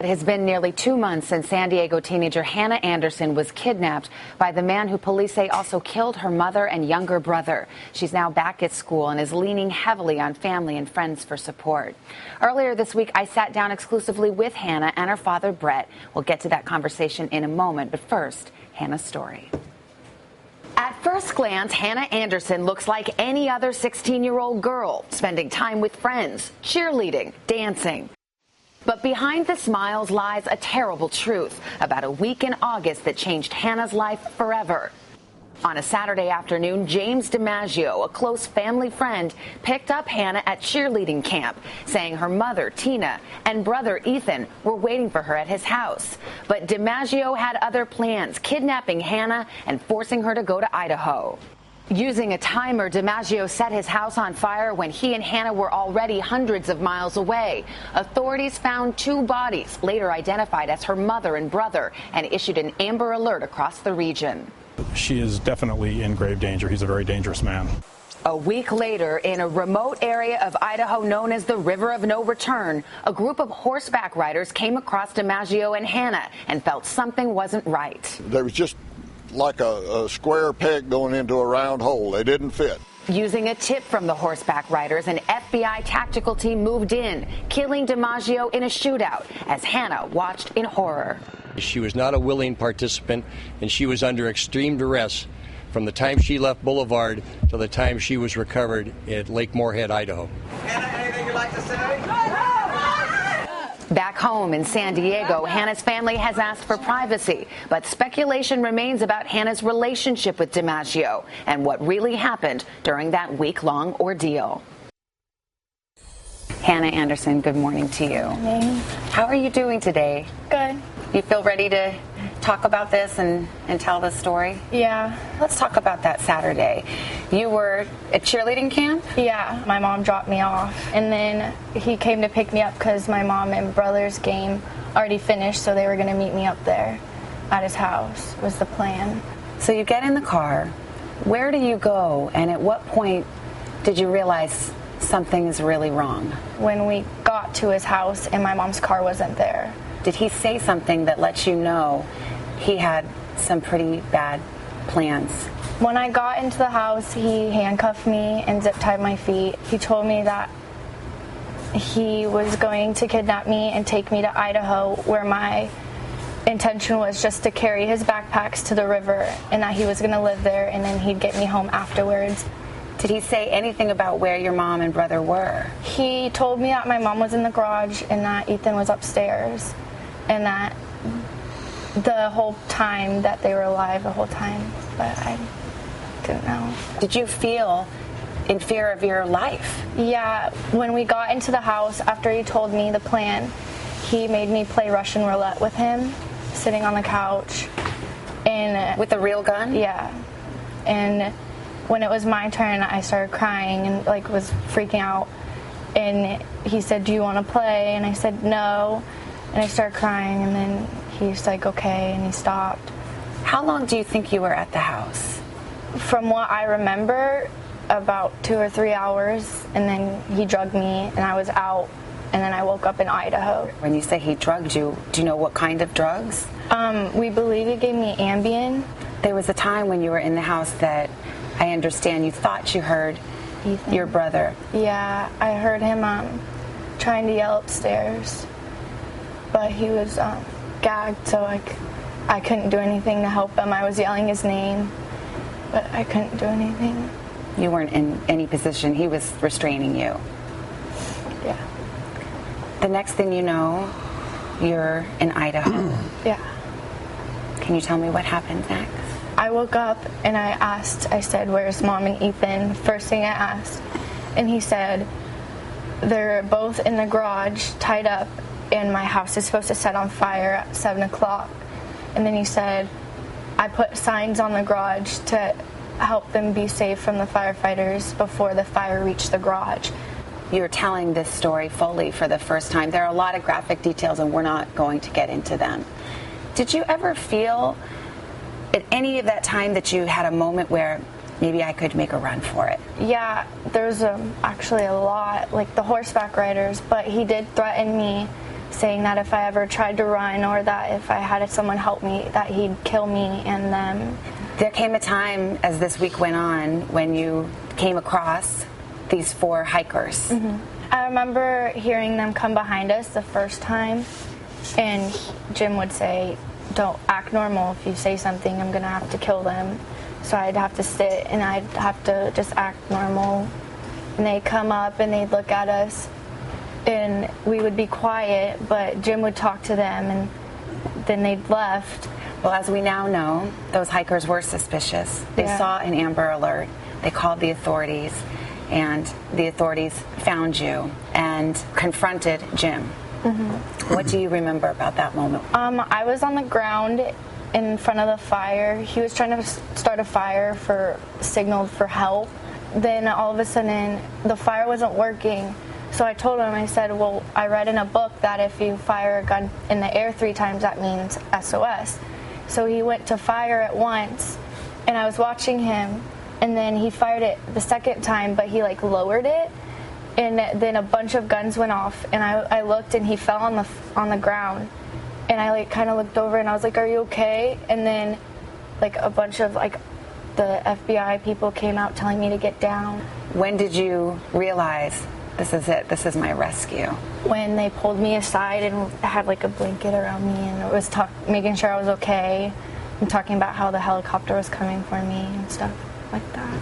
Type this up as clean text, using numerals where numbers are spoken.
It has been nearly 2 months since San Diego teenager Hannah Anderson was kidnapped by the man who police say also killed her mother and younger brother. She's now back at school and is leaning heavily on family and friends for support. Earlier this week, I sat down exclusively with Hannah and her father, Brett. We'll get to that conversation in a moment, but first, Hannah's story. At first glance, Hannah Anderson looks like any other 16-year-old girl, spending time with friends, cheerleading, dancing. But behind the smiles lies a terrible truth about a week in August that changed Hannah's life forever. On a Saturday afternoon, James DiMaggio, a close family friend, picked up Hannah at cheerleading camp, saying her mother, Tina, and brother, Ethan, were waiting for her at his house. But DiMaggio had other plans, kidnapping Hannah and forcing her to go to Idaho. Using a timer, DiMaggio set his house on fire when he and Hannah were already hundreds of miles away. Authorities found 2 bodies, later identified as her mother and brother, and issued an Amber Alert across the region. She is definitely in grave danger. He's a very dangerous man. A week later, in a remote area of Idaho known as the River of No Return, a group of horseback riders came across DiMaggio and Hannah and felt something wasn't right. There was just like a square peg going into a round hole. They didn't fit. Using a tip from the horseback riders, an FBI tactical team moved in, killing DiMaggio in a shootout as Hannah watched in horror. She was not a willing participant, and she was under extreme duress from the time she left Boulevard to the time she was recovered at Lake Moorhead, Idaho. Hannah, anything you'd like to say? Back home in San Diego, Hannah's family has asked for privacy, but speculation remains about Hannah's relationship with DiMaggio and what really happened during that week-long ordeal. Hannah Anderson, good morning to you. Good morning. How are you doing today? Good. You feel ready to talk about this and tell the story? Yeah. Let's talk about that Saturday. You were at cheerleading camp? Yeah. My mom dropped me off, and then he came to pick me up because my mom and brother's game already finished, so they were going to meet me up there at his house was the plan. So you get in the car. Where do you go, and at what point did you realize something is really wrong? When we got to his house and my mom's car wasn't there. Did he say something that lets you know he had some pretty bad plans? When I got into the house, he handcuffed me and zip-tied my feet. He told me that he was going to kidnap me and take me to Idaho, where my intention was just to carry his backpacks to the river, and that he was going to live there and then he'd get me home afterwards. Did he say anything about where your mom and brother were? He told me that my mom was in the garage and that Ethan was upstairs, and that the whole time that they were alive, the whole time, but I didn't know. Did you feel in fear of your life? Yeah, when we got into the house, after he told me the plan, he made me play Russian roulette with him, sitting on the couch. And with a real gun? Yeah. And when it was my turn, I started crying and was freaking out. And he said, "Do you want to play?" And I said, "No." And I started crying, and then he's like, "Okay," and he stopped. How long do you think you were at the house? From what I remember, about 2 or 3 hours, and then he drugged me, and I was out, and then I woke up in Idaho. When you say he drugged you, do you know what kind of drugs? We believe he gave me Ambien. There was a time when you were in the house that I understand you thought you heard Ethan. Your brother. Yeah, I heard him trying to yell upstairs, but he was gagged, so I couldn't do anything to help him. I was yelling his name, but I couldn't do anything. You weren't in any position. He was restraining you. Yeah. The next thing you know, you're in Idaho. Yeah. Can you tell me what happened next? I woke up and I said, "Where's Mom and Ethan?" First thing I asked. And he said, "They're both in the garage, tied up, and my house is supposed to set on fire at 7 o'clock. And then he said, "I put signs on the garage to help them be safe from the firefighters before the fire reached the garage." You're telling this story fully for the first time. There are a lot of graphic details, and we're not going to get into them. Did you ever feel at any of that time that you had a moment where maybe I could make a run for it? Yeah, there's actually a lot, like the horseback riders, but he did threaten me saying that if I ever tried to run or that if I had someone help me, that he'd kill me and them. There came a time as this week went on when you came across these 4 hikers. I remember hearing them come behind us the first time, and Jim would say, "Don't act normal. If you say something, I'm going to have to kill them." So I'd have to sit and I'd have to just act normal. And they'd come up and they'd look at us and we would be quiet, but Jim would talk to them and then they'd left. Well, as we now know, those hikers were suspicious. They saw an Amber Alert. They called the authorities, and the authorities found you and confronted Jim. What do you remember about that moment? I was on the ground in front of the fire. He was trying to start a fire signaled for help. Then all of a sudden, the fire wasn't working. So I told him, I said, well, I read in a book that if you fire a gun in the air 3 times, that means SOS. So he went to fire it once, and I was watching him, and then he fired it the second time, but he like lowered it, and then a bunch of guns went off, and I looked, and he fell on the ground, and I like kind of looked over, and I was like, "Are you okay?" And then like a bunch of like the FBI people came out telling me to get down. When did you realize this is it? This is my rescue? When they pulled me aside and had like a blanket around me and it was making sure I was okay and talking about how the helicopter was coming for me and stuff like that.